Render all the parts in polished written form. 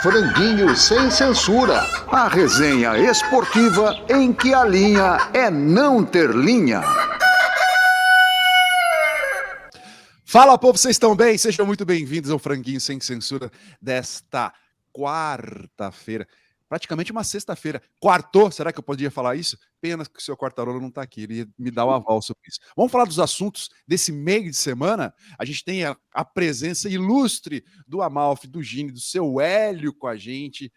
Franguinho Sem Censura, a resenha esportiva em que a linha é não ter linha. Fala, povo, vocês estão bem? Sejam muito bem-vindos ao Franguinho Sem Censura desta quarta-feira. Praticamente uma sexta-feira. Quartou, será que eu podia falar isso? Pena que o seu Quartarolo não está aqui, ele ia me dar o aval sobre isso. Vamos falar dos assuntos desse meio de semana? A gente tem a presença ilustre do Amalfi, do Gini, do seu Hélio com a gente.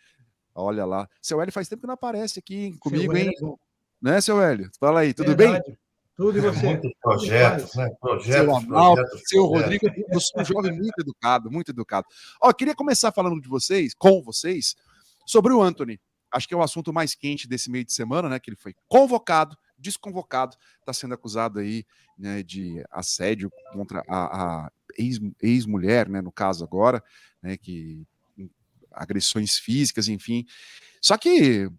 Olha lá, seu Hélio faz tempo que não aparece aqui comigo, hein? Né, seu Hélio? Fala aí, tudo bem? Tudo e você? Muitos projetos, né? Seu Amalfi, seu Rodrigo, eu sou um jovem muito educado, muito educado. Ó, queria começar falando com vocês, sobre o Antony. Acho que é o assunto mais quente desse meio de semana, né? Que ele foi convocado, desconvocado, está sendo acusado aí, né, de assédio contra a ex-mulher, né? No caso agora, né? Que agressões físicas, enfim. Só que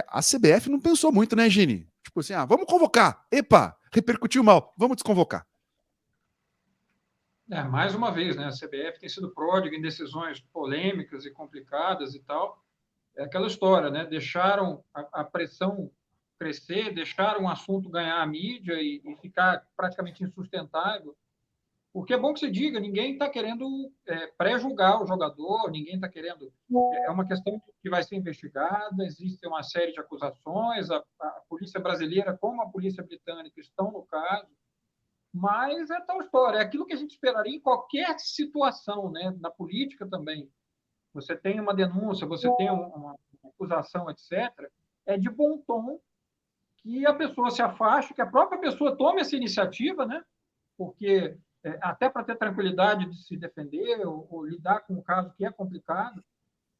a CBF não pensou muito, né, Gini? Tipo assim, vamos convocar. Epa, repercutiu mal, vamos desconvocar. Mais uma vez, né? A CBF tem sido pródiga em decisões polêmicas e complicadas e tal. É aquela história, né? Deixaram a pressão crescer, deixaram o assunto ganhar a mídia e ficar praticamente insustentável. Porque é bom que se diga, ninguém está querendo pré-julgar o jogador, ninguém está querendo... É uma questão que vai ser investigada, existe uma série de acusações, a polícia brasileira como a polícia britânica estão no caso, mas é tal história, é aquilo que a gente esperaria em qualquer situação, né? Na política também. Você tem uma denúncia, você tem uma acusação, etc., é de bom tom que a pessoa se afaste, que a própria pessoa tome essa iniciativa, né? Porque até para ter tranquilidade de se defender ou lidar com um caso que é complicado.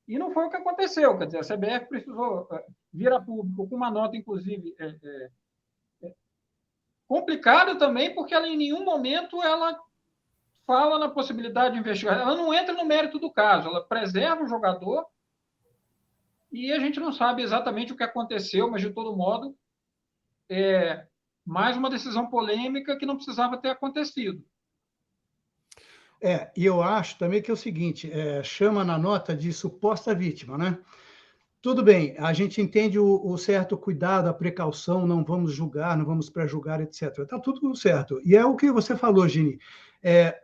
E não foi o que aconteceu. Quer dizer, a CBF precisou vir a público com uma nota, inclusive, complicada também, porque ela, em nenhum momento, ela fala na possibilidade de investigar. Ela não entra no mérito do caso, ela preserva o jogador e a gente não sabe exatamente o que aconteceu, mas, de todo modo, mais uma decisão polêmica que não precisava ter acontecido. E eu acho também que é o seguinte, chama na nota de suposta vítima, né? Tudo bem, a gente entende o certo cuidado, a precaução, não vamos julgar, não vamos pré-julgar, etc. Está tudo certo. E é o que você falou, Gini.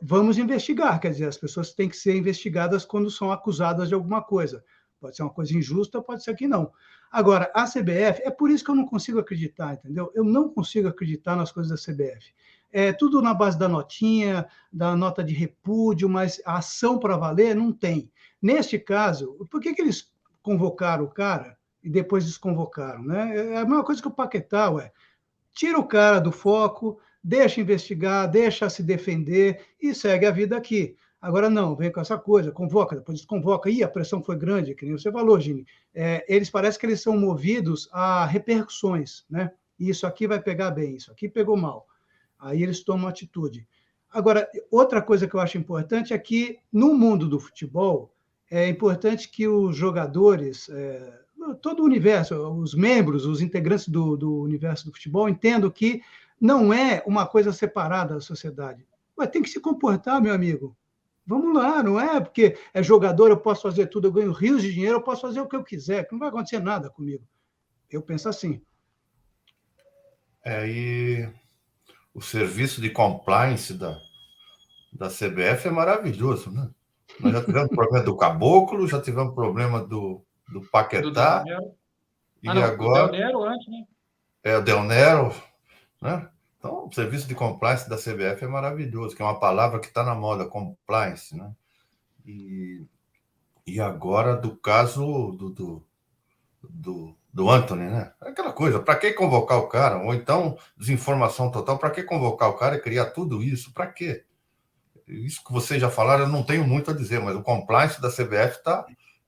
Vamos investigar, quer dizer, as pessoas têm que ser investigadas quando são acusadas de alguma coisa. Pode ser uma coisa injusta, pode ser que não. Agora, a CBF, é por isso que eu não consigo acreditar, entendeu? Eu não consigo acreditar nas coisas da CBF. É tudo na base da notinha, da nota de repúdio, mas a ação para valer não tem. Neste caso, por que eles convocaram o cara e depois desconvocaram, né? É a mesma coisa que o Paquetá, tira o cara do foco, deixa investigar, deixa se defender e segue a vida aqui. Agora não, vem com essa coisa, convoca, depois desconvoca. A pressão foi grande, que nem você falou, Gini. Eles parecem que eles são movidos a repercussões, né? Isso aqui vai pegar bem, isso aqui pegou mal. Aí eles tomam atitude. Agora, outra coisa que eu acho importante é que, no mundo do futebol, é importante que os jogadores, todo o universo, os membros, os integrantes do universo do futebol, entendam que não é uma coisa separada da sociedade. Mas tem que se comportar, meu amigo. Vamos lá, não é porque é jogador, eu posso fazer tudo, eu ganho rios de dinheiro, eu posso fazer o que eu quiser, que não vai acontecer nada comigo. Eu penso assim. E o serviço de compliance da CBF é maravilhoso, né? Nós já tivemos problema do Caboclo, já tivemos problema do Paquetá. E agora... O Del Nero antes, né? O Del Nero, né? Então, o serviço de compliance da CBF é maravilhoso, que é uma palavra que está na moda, compliance, né? E agora, do caso do Antony, né? Aquela coisa, para que convocar o cara? Ou então, desinformação total, para que convocar o cara e criar tudo isso? Para quê? Isso que vocês já falaram, eu não tenho muito a dizer, mas o compliance da CBF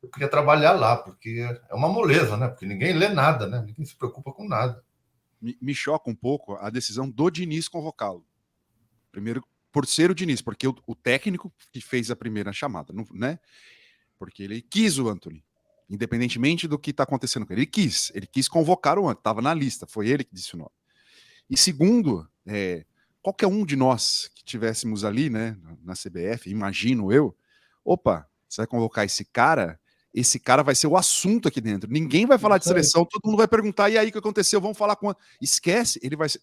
eu queria trabalhar lá, porque é uma moleza, né? Porque ninguém lê nada, né? Ninguém se preocupa com nada. Me choca um pouco a decisão do Diniz convocá-lo. Primeiro, por ser o Diniz, porque o técnico que fez a primeira chamada, né? Porque ele quis o Antony, independentemente do que está acontecendo com ele. Ele quis convocar o Antony, estava na lista, foi ele que disse o nome. E segundo, qualquer um de nós que tivéssemos ali, né, na CBF, imagino eu, opa, você vai convocar esse cara, esse cara vai ser o assunto aqui dentro. Ninguém vai falar de seleção, todo mundo vai perguntar, e aí o que aconteceu? Vamos falar com... Esquece, ele vai ser...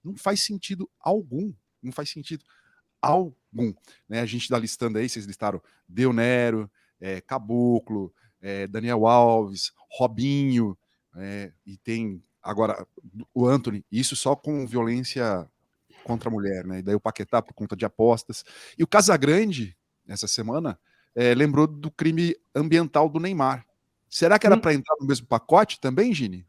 Não faz sentido algum. Não faz sentido algum. Né? A gente tá listando aí, vocês listaram Del Nero, Caboclo, Daniel Alves, Robinho, e tem agora o Antony, isso só com violência contra a mulher, né? E daí o Paquetá por conta de apostas. E o Casagrande, essa semana, lembrou do crime ambiental do Neymar. Será que era para entrar no mesmo pacote também, Gini?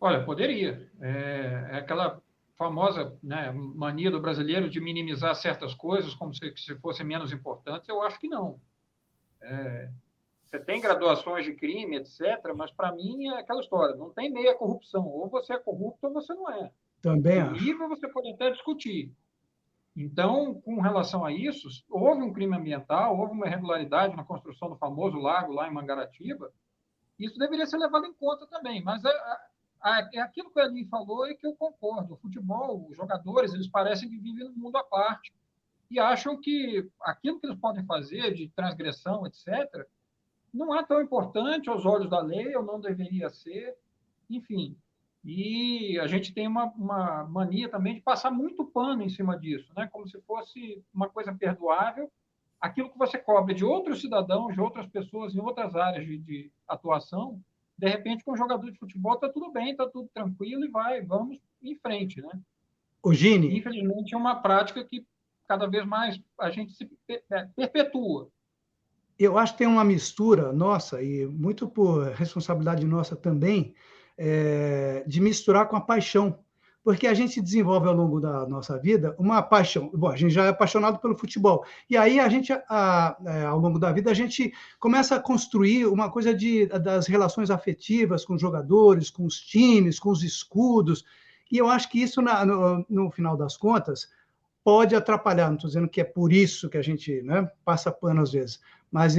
Olha, poderia. É aquela famosa, né, mania do brasileiro de minimizar certas coisas como se fossem menos importantes. Eu acho que não. Você tem graduações de crime, etc., mas para mim é aquela história, não tem meia corrupção. Ou você é corrupto ou você não é. Também o nível você pode até discutir. Então, com relação a isso, houve um crime ambiental, houve uma irregularidade na construção do famoso lago lá em Mangaratiba, isso deveria ser levado em conta também. Mas aquilo que o Eli falou é que eu concordo. O futebol, os jogadores, eles parecem que vivem num mundo à parte e acham que aquilo que eles podem fazer de transgressão, etc., não é tão importante aos olhos da lei, ou não deveria ser, enfim. E a gente tem uma mania também de passar muito pano em cima disso, né? Como se fosse uma coisa perdoável. Aquilo que você cobra de outros cidadãos, de outras pessoas em outras áreas de atuação, de repente, com um jogador de futebol, está tudo bem, está tudo tranquilo e vamos em frente, né? O Gini, infelizmente, é uma prática que cada vez mais a gente se perpetua. eu acho que tem uma mistura nossa, e muito por responsabilidade nossa também, de misturar com a paixão. Porque a gente desenvolve ao longo da nossa vida uma paixão. Bom, a gente já é apaixonado pelo futebol. E aí, ao longo da vida, a gente começa a construir uma coisa das relações afetivas com os jogadores, com os times, com os escudos. E eu acho que isso, no final das contas, pode atrapalhar. Não estou dizendo que é por isso que a gente, né, passa pano às vezes, mas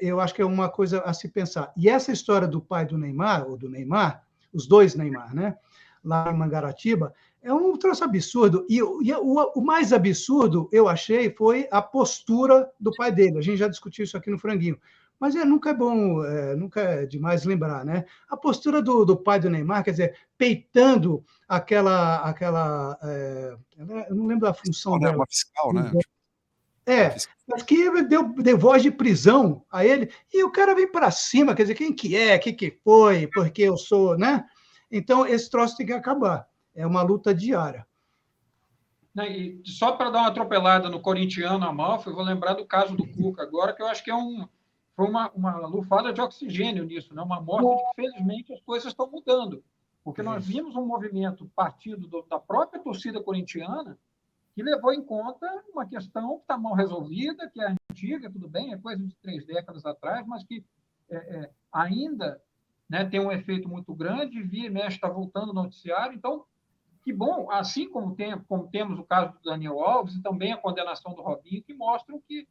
eu acho que é uma coisa a se pensar. E essa história do pai do Neymar, ou do Neymar, os dois Neymar, né, lá em Mangaratiba, é um troço absurdo. E o mais absurdo, eu achei, foi a postura do pai dele. A gente já discutiu isso aqui no Franguinho. Mas nunca é bom, nunca é demais lembrar, né? A postura do pai do Neymar, quer dizer, peitando aquela eu não lembro da função dela. Uma fiscal, né? Mas que deu voz de prisão a ele, e o cara vem para cima, quer dizer, quem que é, o que foi, porque eu sou, né? Então, esse troço tem que acabar. É uma luta diária. E só para dar uma atropelada no corintiano Amalfi, eu vou lembrar do caso do Cuca agora, que eu acho que foi uma lufada de oxigênio nisso, né? Uma mostra de que, felizmente, as coisas estão mudando. Porque nós vimos um movimento partido da própria torcida corintiana que levou em conta uma questão que está mal resolvida, que é antiga, tudo bem, é coisa de 3 décadas atrás, mas que ainda, né, tem um efeito muito grande, via e mexe está voltando ao noticiário. Então, que bom, assim como temos o caso do Daniel Alves e também a condenação do Robinho, que mostram que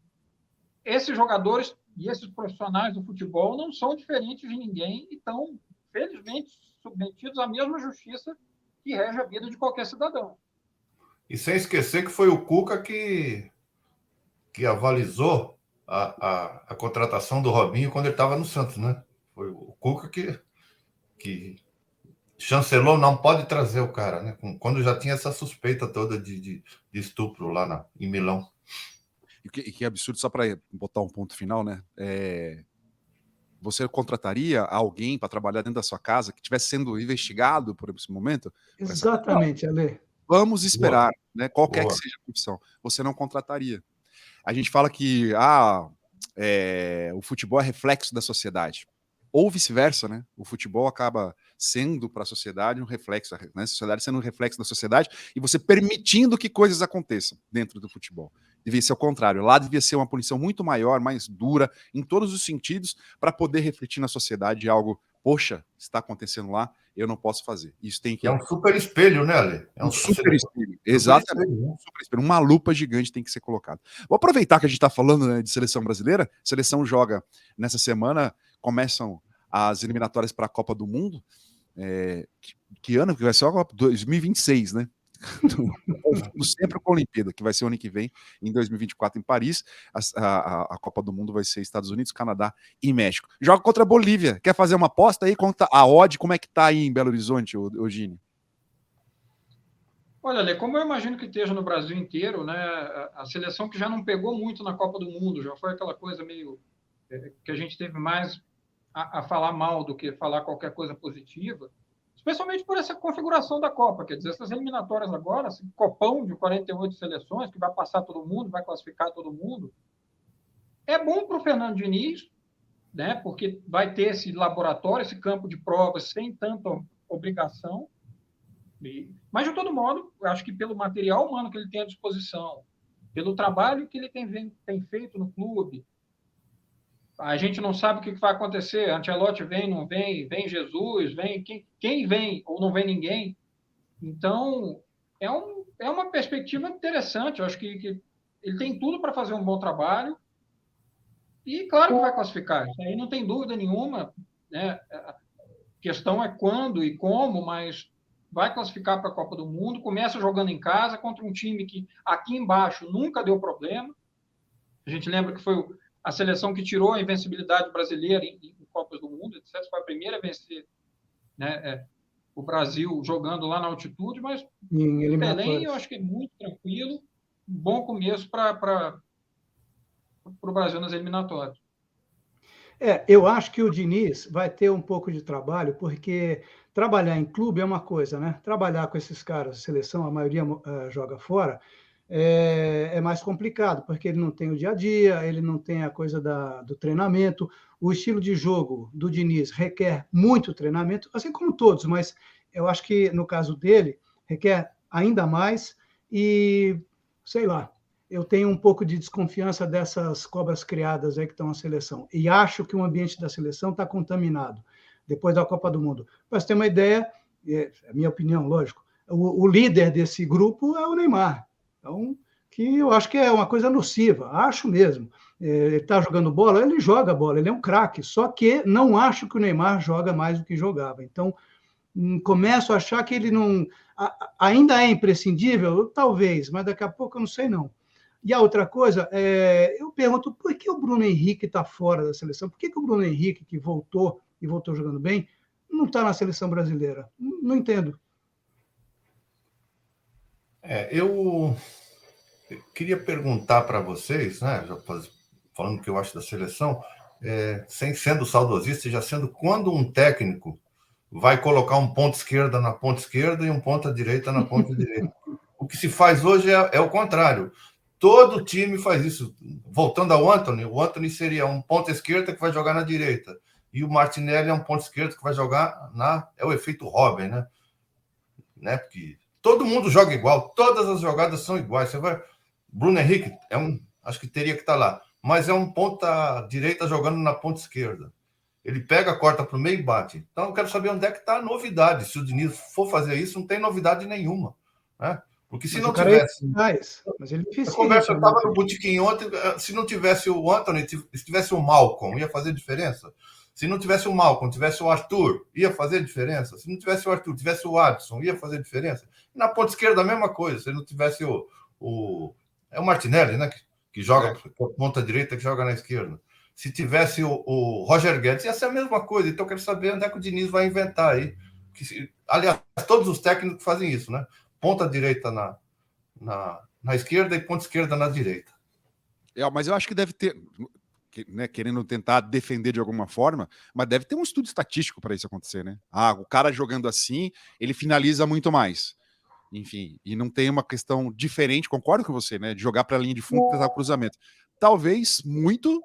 esses jogadores e esses profissionais do futebol não são diferentes de ninguém e estão, felizmente, submetidos à mesma justiça que rege a vida de qualquer cidadão. E sem esquecer que foi o Cuca que avalizou a contratação do Robinho quando ele estava no Santos, né? Foi o Cuca que chancelou, não pode trazer o cara, né? Quando já tinha essa suspeita toda de estupro lá em Milão. E que absurdo, só para botar um ponto final, né? Você contrataria alguém para trabalhar dentro da sua casa que estivesse sendo investigado por esse momento? Exatamente, Ale. Vamos esperar, né? Qualquer que seja a profissão. Você não contrataria. A gente fala que o futebol é reflexo da sociedade. Ou vice-versa, né? O futebol acaba sendo para a sociedade um reflexo, né? A sociedade sendo um reflexo da sociedade e você permitindo que coisas aconteçam dentro do futebol. Devia ser o contrário. Lá devia ser uma punição muito maior, mais dura, em todos os sentidos, para poder refletir na sociedade algo, poxa, está acontecendo lá, eu não posso fazer. Isso tem que... É um super espelho, né, Ale? É um super espelho. Exatamente. Super espelho, né? Super espelho. Uma lupa gigante tem que ser colocada. Vou aproveitar que a gente está falando, né, de seleção brasileira. A seleção joga nessa semana, começam as eliminatórias para a Copa do Mundo. Que ano que vai ser? 2026, né? sempre com a Olimpíada, que vai ser o ano que vem, em 2024, em Paris. A Copa do Mundo vai ser Estados Unidos, Canadá e México. Joga contra a Bolívia. Quer fazer uma aposta aí? Conta a odd, como é que tá aí em Belo Horizonte, Gini? Olha, Lê, como eu imagino que esteja no Brasil inteiro, né, a seleção que já não pegou muito na Copa do Mundo, já foi aquela coisa meio que a gente teve mais a falar mal do que falar qualquer coisa positiva, especialmente por essa configuração da Copa, quer dizer, essas eliminatórias agora, esse copão de 48 seleções, que vai passar todo mundo, vai classificar todo mundo, é bom para o Fernando Diniz, né, porque vai ter esse laboratório, esse campo de provas sem tanta obrigação, mas, de todo modo, eu acho que pelo material humano que ele tem à disposição, pelo trabalho que ele tem feito no clube, a gente não sabe o que vai acontecer. Ancelotti vem, não vem, vem Jesus, vem quem vem ou não vem ninguém. Então, é uma perspectiva interessante. Eu acho que ele tem tudo para fazer um bom trabalho e, claro, que vai classificar. Isso aí não tem dúvida nenhuma, né? A questão é quando e como, mas vai classificar para a Copa do Mundo, começa jogando em casa contra um time que aqui embaixo nunca deu problema. A gente lembra que foi a seleção que tirou a invencibilidade brasileira em Copas do Mundo, etc. Foi a primeira a vencer, né, o Brasil jogando lá na altitude, mas em Belém eu acho que é muito tranquilo, um bom começo para o Brasil nas eliminatórias. Eu acho que o Diniz vai ter um pouco de trabalho, porque trabalhar em clube é uma coisa, né? Trabalhar com esses caras, seleção, a maioria joga fora, é mais complicado, porque ele não tem o dia a dia, ele não tem a coisa do treinamento. O estilo de jogo do Diniz requer muito treinamento, assim como todos, mas eu acho que no caso dele requer ainda mais e, sei lá, eu tenho um pouco de desconfiança dessas cobras criadas aí que estão na seleção. E acho que o ambiente da seleção está contaminado depois da Copa do Mundo. Para você ter uma ideia, é a minha opinião, lógico, o líder desse grupo é o Neymar. Então, que eu acho que é uma coisa nociva, acho mesmo. Ele está jogando bola, ele joga bola, ele é um craque, só que não acho que o Neymar joga mais do que jogava. Então, começo a achar que ele não... Ainda é imprescindível? Talvez, mas daqui a pouco eu não sei não. E a outra coisa, eu pergunto, por que o Bruno Henrique está fora da seleção? Por que o Bruno Henrique, que voltou e voltou jogando bem, não está na seleção brasileira? Não entendo. Eu queria perguntar para vocês, né, já falando o que eu acho da seleção, sem sendo saudosista, já sendo quando um técnico vai colocar um ponta esquerda na ponta esquerda e um ponta direita na ponta direita. O que se faz hoje é o contrário. Todo time faz isso. Voltando ao Antony, o Antony seria um ponta esquerda que vai jogar na direita. E o Martinelli é um ponta esquerda que vai jogar É o efeito Robin, né? Porque todo mundo joga igual, todas as jogadas são iguais. Você vai... Bruno Henrique acho que teria que estar lá, mas é um ponta direita jogando na ponta esquerda. Ele pega, corta para o meio e bate. Então eu quero saber onde é que está a novidade. Se o Diniz for fazer isso, não tem novidade nenhuma, né? Porque se não tivesse... Mas ele fez a conversa estava no botequim ontem, se não tivesse o Antony, se tivesse o Malcolm, ia fazer diferença? Se não tivesse o Malcolm, tivesse o Arthur, ia fazer diferença? Se não tivesse o Arthur, tivesse o Adson, ia fazer diferença? E na ponta esquerda, a mesma coisa. Se não tivesse o Martinelli, né? Que joga ponta direita, que joga na esquerda. Se tivesse o Roger Guedes, ia ser a mesma coisa. Então, eu quero saber onde é que o Diniz vai inventar aí. Aliás, todos os técnicos fazem isso, né? Ponta direita na esquerda e ponta esquerda na direita. Mas eu acho que deve ter, né, querendo tentar defender de alguma forma, mas deve ter um estudo estatístico para isso acontecer, né? O cara jogando assim, ele finaliza muito mais. Enfim, e não tem uma questão diferente, concordo com você, né? De jogar para a linha de fundo e tentar o cruzamento. Talvez muito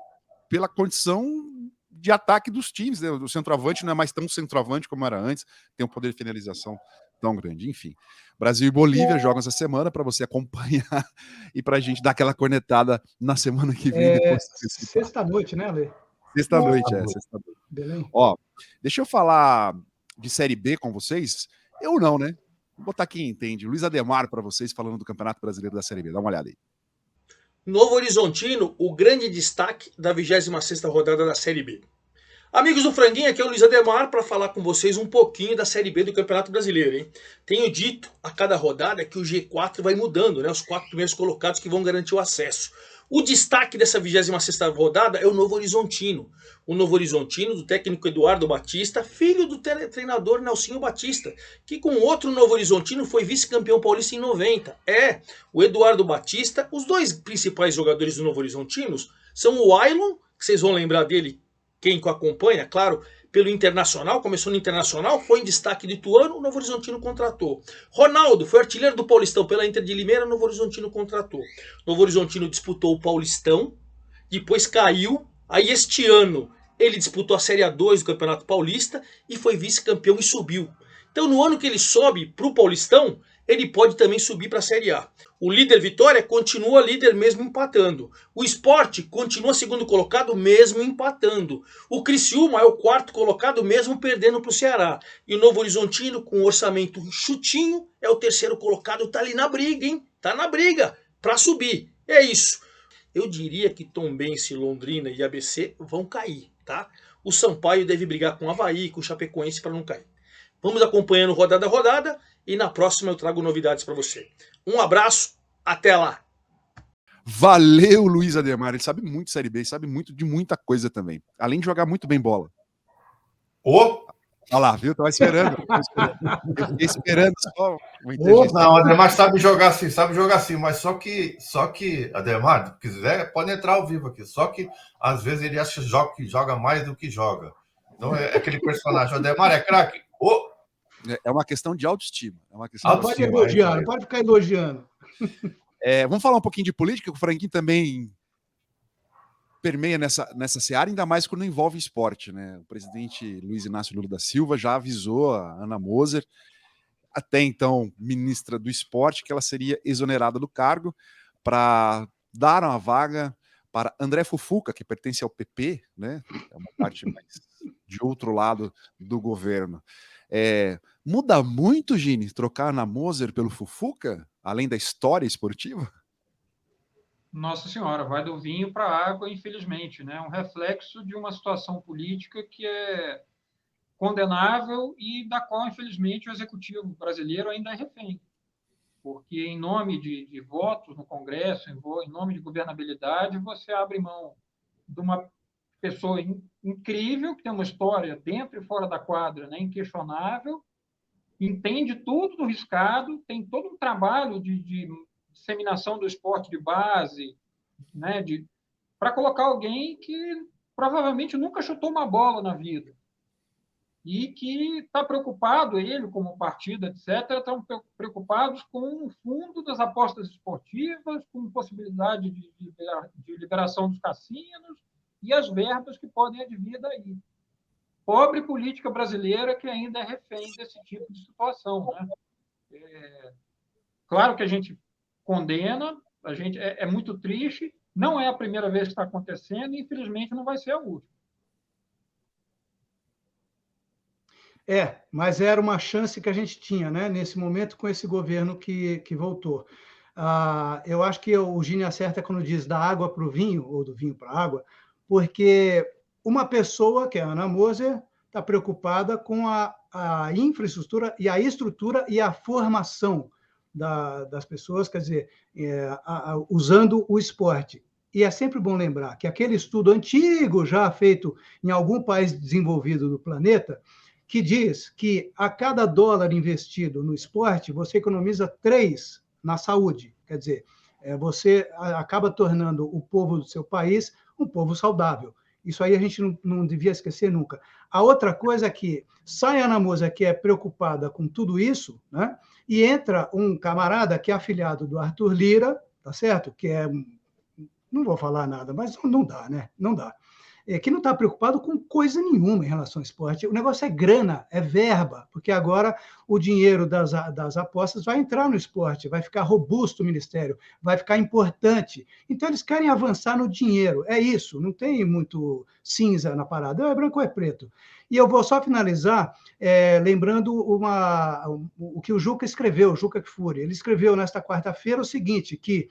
pela condição de ataque dos times, né? O centroavante não é mais tão centroavante como era antes, tem um poder de finalização tão grande. Enfim, Brasil e Bolívia jogam essa semana para você acompanhar e para a gente dar aquela cornetada na semana que vem. Sexta-noite, né, Ale? Sexta-noite, sexta-noite. Belém. Deixa eu falar de Série B com vocês. Eu não, né? Vou botar quem entende. Luiz Ademar para vocês falando do Campeonato Brasileiro da Série B. Dá uma olhada aí. Novo Horizontino, o grande destaque da 26ª rodada da Série B. Amigos do Franguinho, aqui é o Luiz Ademar para falar com vocês um pouquinho da Série B do Campeonato Brasileiro, hein? Tenho dito a cada rodada que o G4 vai mudando, né? Os 4 primeiros colocados que vão garantir o acesso. O destaque dessa 26ª rodada é o Novo Horizontino. O Novo Horizontino, do técnico Eduardo Batista, filho do treinador Nelsinho Batista, que com outro Novo Horizontino foi vice-campeão paulista em 90. O Eduardo Batista, os 2 principais jogadores do Novo Horizontino são o Ailon, que vocês vão lembrar dele, quem o acompanha, claro, pelo Internacional, começou no Internacional, foi em destaque de Ituano, o Novo Horizontino contratou. Ronaldo foi artilheiro do Paulistão pela Inter de Limeira, o Novo Horizontino contratou. O Novo Horizontino disputou o Paulistão, depois caiu, aí este ano ele disputou a Série A2 do Campeonato Paulista e foi vice-campeão e subiu. Então no ano que ele sobe para o Paulistão, ele pode também subir para a Série A. O líder Vitória continua líder mesmo empatando. O Sport continua segundo colocado mesmo empatando. O Criciúma é o 4º colocado mesmo perdendo para o Ceará. E o Novo Horizontino, com orçamento chutinho, é o 3º colocado. Tá ali na briga, hein? Tá na briga para subir. É isso. Eu diria que Tombense, Londrina e ABC vão cair, tá? O Sampaio deve brigar com o Avaí e com o Chapecoense para não cair. Vamos acompanhando rodada a rodada e na próxima eu trago novidades para você. Um abraço, até lá! Valeu, Luiz Ademar. Ele sabe muito de Série B, sabe muito de muita coisa também. Além de jogar muito bem bola. Ô! Olha lá, viu? Tava esperando. Eu fiquei esperando só uma Não, o Ademar sabe jogar assim, mas só que, Ademar, se quiser, pode entrar ao vivo aqui. Só que, às vezes, ele acha que joga mais do que joga. Então, é aquele personagem. O Ademar é craque. É uma questão de autoestima. Pode elogiar, não pode ficar elogiando. Vamos falar um pouquinho de política, que o Franguinho também permeia nessa seara, ainda mais quando envolve esporte, né? O presidente Luiz Inácio Lula da Silva já avisou a Ana Moser, até então ministra do esporte, que ela seria exonerada do cargo para dar uma vaga para André Fufuca, que pertence ao PP, né? É uma parte mais de outro lado do governo. Muda muito, Gini, trocar Ana Moser pelo Fufuca, além da história esportiva? Nossa Senhora, vai do vinho para a água, infelizmente, né? Um reflexo de uma situação política que é condenável e da qual, infelizmente, o executivo brasileiro ainda é refém. Porque, em nome de votos no Congresso, em nome de governabilidade, você abre mão de uma pessoa incrível, que tem uma história dentro e fora da quadra, né? Inquestionável, entende tudo do riscado, tem todo um trabalho de disseminação do esporte de base, né, para colocar alguém que provavelmente nunca chutou uma bola na vida e que está preocupado, ele como partido, etc., estão preocupados com o fundo das apostas esportivas, com possibilidade de liberação dos cassinos e as verbas que podem advir daí. Pobre política brasileira que ainda é refém desse tipo de situação, né? Claro que a gente condena, é muito triste, não é a primeira vez que está acontecendo e, infelizmente, não vai ser a última. Mas era uma chance que a gente tinha, né, nesse momento, com esse governo que voltou. Eu acho que o Gini acerta quando diz da água para o vinho, ou do vinho para a água, porque uma pessoa, que é a Ana Moser, está preocupada com a infraestrutura e a estrutura e a formação das pessoas, quer dizer, usando o esporte. E é sempre bom lembrar que aquele estudo antigo, já feito em algum país desenvolvido do planeta, que diz que a cada dólar investido no esporte, você economiza 3 na saúde. Quer dizer, você acaba tornando o povo do seu país um povo saudável. Isso aí a gente não devia esquecer nunca. A outra coisa é que sai a Ana Moser, que é preocupada com tudo isso, né? E entra um camarada que é afiliado do Arthur Lira, tá certo? Que não vou falar nada, mas não dá, né? Não dá. Que não está preocupado com coisa nenhuma em relação ao esporte. O negócio é grana, é verba, porque agora o dinheiro das apostas vai entrar no esporte, vai ficar robusto o ministério, vai ficar importante. Então, eles querem avançar no dinheiro. É isso, não tem muito cinza na parada. É branco ou é preto. E eu vou só finalizar lembrando o que o Juca escreveu, o Juca Kfouri. Ele escreveu nesta quarta-feira o seguinte, que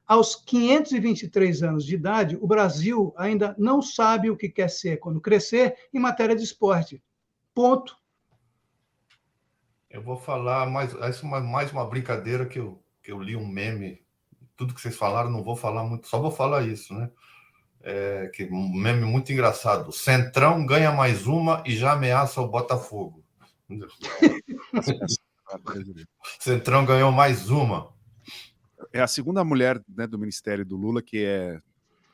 Aos 523 anos de idade, o Brasil ainda não sabe o que quer ser quando crescer em matéria de esporte. Ponto. Eu vou falar mais uma brincadeira que eu li um meme. Tudo que vocês falaram, não vou falar muito, só vou falar isso, né? Que um meme muito engraçado. O Centrão ganha mais uma e já ameaça o Botafogo. Centrão ganhou mais uma. É a segunda mulher, né, do Ministério do Lula que é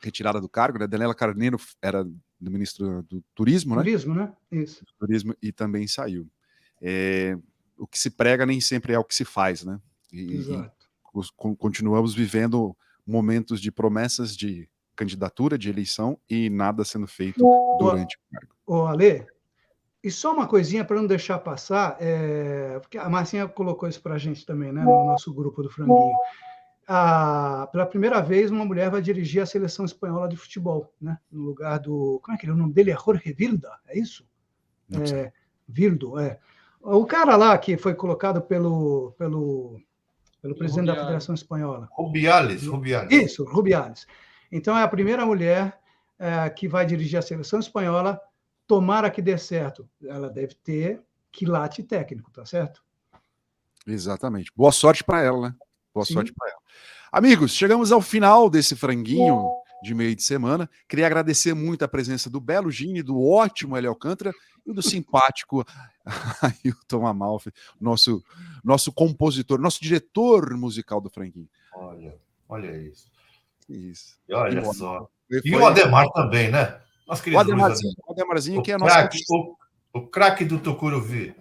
retirada do cargo, né? Daniela Carneiro era do ministro do Turismo, né? Turismo, né? Isso. Turismo, e também saiu. O que se prega nem sempre é o que se faz, né? Exato. Continuamos vivendo momentos de promessas de candidatura, de eleição, e nada sendo feito durante o cargo. Ô, Ale, e só uma coisinha para não deixar passar, porque a Marcinha colocou isso para a gente também, né, no nosso grupo do Franguinho. Pela primeira vez, uma mulher vai dirigir a seleção espanhola de futebol, né, no lugar do... Como é que é o nome dele? É Jorge Vilda, é isso? Vildo, é. O cara lá que foi colocado pelo presidente da Federação Espanhola. Rubiales. Isso, Rubiales. Então, é a primeira mulher que vai dirigir a seleção espanhola. Tomara que dê certo. Ela deve ter quilate técnico, tá certo? Exatamente. Boa sorte para ela, né? Boa sorte para ela. Amigos, chegamos ao final desse franguinho de meio de semana. Queria agradecer muito a presença do belo Gini, do ótimo Hélio Alcântara e do simpático Ailton Amalfi, nosso compositor, nosso diretor musical do franguinho. Olha isso. Isso. E olha só. E o Ademar também, né? Nosso querido o Ademarzinho, que é o craque do Tucuruvi.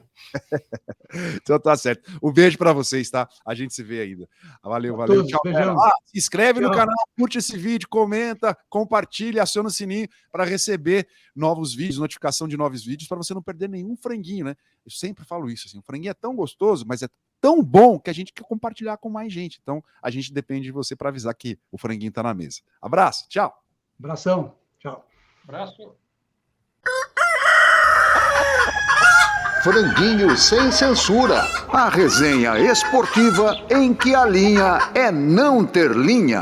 Então tá certo. Um beijo pra vocês, tá? A gente se vê ainda. Valeu. Tchau. Se inscreve no canal, curte esse vídeo, comenta, compartilha, aciona o sininho para receber novos vídeos, notificação de novos vídeos, para você não perder nenhum franguinho, né? Eu sempre falo isso, assim, o franguinho é tão gostoso, mas é tão bom que a gente quer compartilhar com mais gente. Então, a gente depende de você para avisar que o franguinho tá na mesa. Abraço, tchau. Abração, tchau. Abraço. Franguinho sem censura. A resenha esportiva em que a linha é não ter linha.